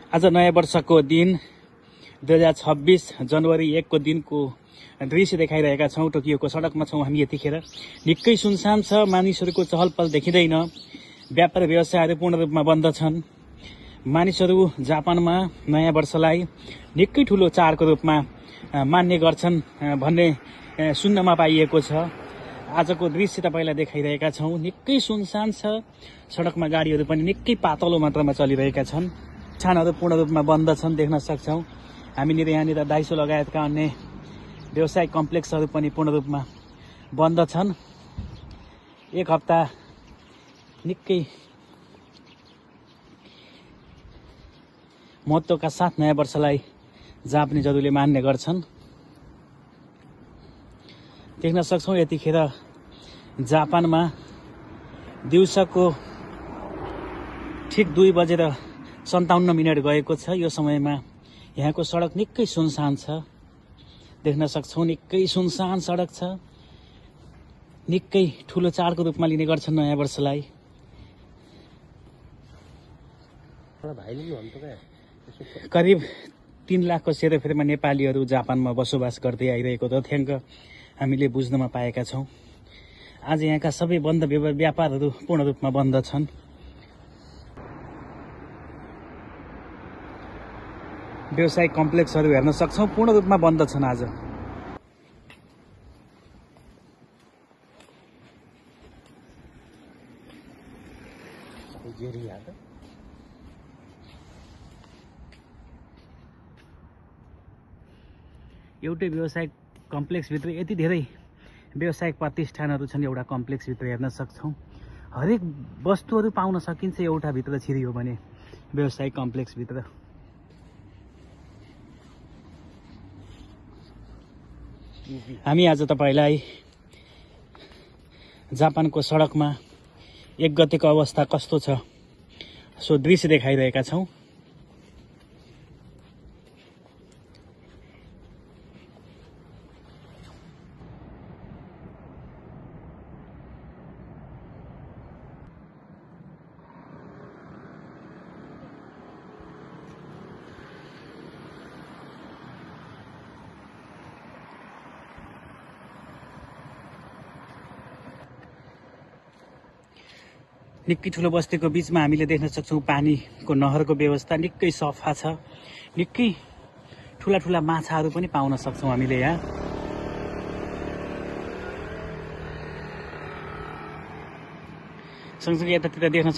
आज नयाँ वर्षको दिन 2026 जनवरी 1 को दिनको दृश्य देखाइरहेका छौं। टोकियोको सडकमा छौं हामी यतिखेर। निकै सुनसान छ, मानिसहरूको चहल पहल देखिँदैन। व्यापार व्यवसायहरू पूर्ण रूपमा बन्द छन्। मानिसहरू जापानमा नयाँ वर्षलाई निकै ठूलो चाडको रूपमा मान्ने गर्छन् भन्ने सुन्नमा पाइएको छ। आजको दृश्य तपाईलाई देखाइरहेका छौं। निकै सुनसान छ, सडकमा गाडीहरू पनि निकै पातलो मात्रामा चलिरहेका छन्। छानहरू पूर्ण रूपमा बन्द छन्, देख्न सक्छौं। हामीनिर यहाँनिर दाइसो लगायतका अन्य व्यवसायिक कम्प्लेक्सहरू पनि पूर्ण रूपमा बन्द छन्। एक हप्ता निकै महत्त्वका साथ नयाँ वर्षलाई जापानिजहरूले मान्ने गर्छन्। देख्न सक्छौं यतिखेर जापानमा दिउँसोको ठिक 2:57 गएको छ। यो समयमा यहाँको सडक निकै सुनसान छ। देख्न सक्छौं निकै सुनसान सडक छ। निकै ठूलो चाडको रूपमा लिने गर्छन् नयाँ वर्षलाई। करिब 3 लाखको सेरोफेरोमा नेपालीहरू जापानमा बसोबास गर्दै आइरहेको तथ्याङ्क हामीले बुझ्नमा पाएका छौं। आज यहाँका सबै बन्द व्यापारहरू पूर्ण रूपमा बन्द छन्। व्यवसायिक कम्प्लेक्सहरू हेर्न सक्छौं, पूर्ण रूपमा बन्द छन् आज। एउटै व्यवसायिक कम्प्लेक्सभित्र यति धेरै व्यवसायिक प्रतिष्ठानहरू छन्। एउटा कम्प्लेक्सभित्र हेर्न सक्छौं, हरेक वस्तुहरू पाउन सकिन्छ एउटा भित्र छिरियो भने व्यवसायिक कम्प्लेक्सभित्र। हामी आज तपाईलाई जापानको सडकमा 1 गतेको अवस्था कस्तो छ सो दृश्य देखाइरहेका छौं। निकै ठूलो बस्तीको बीचमा हामीले देख्न सक्छौं पानीको नहरको व्यवस्था निकै सफा छ। निकै ठूला ठूला माछाहरू पनि पाउन सक्छौं हामीले यहाँ। सँगसँगै यतातिर देख्न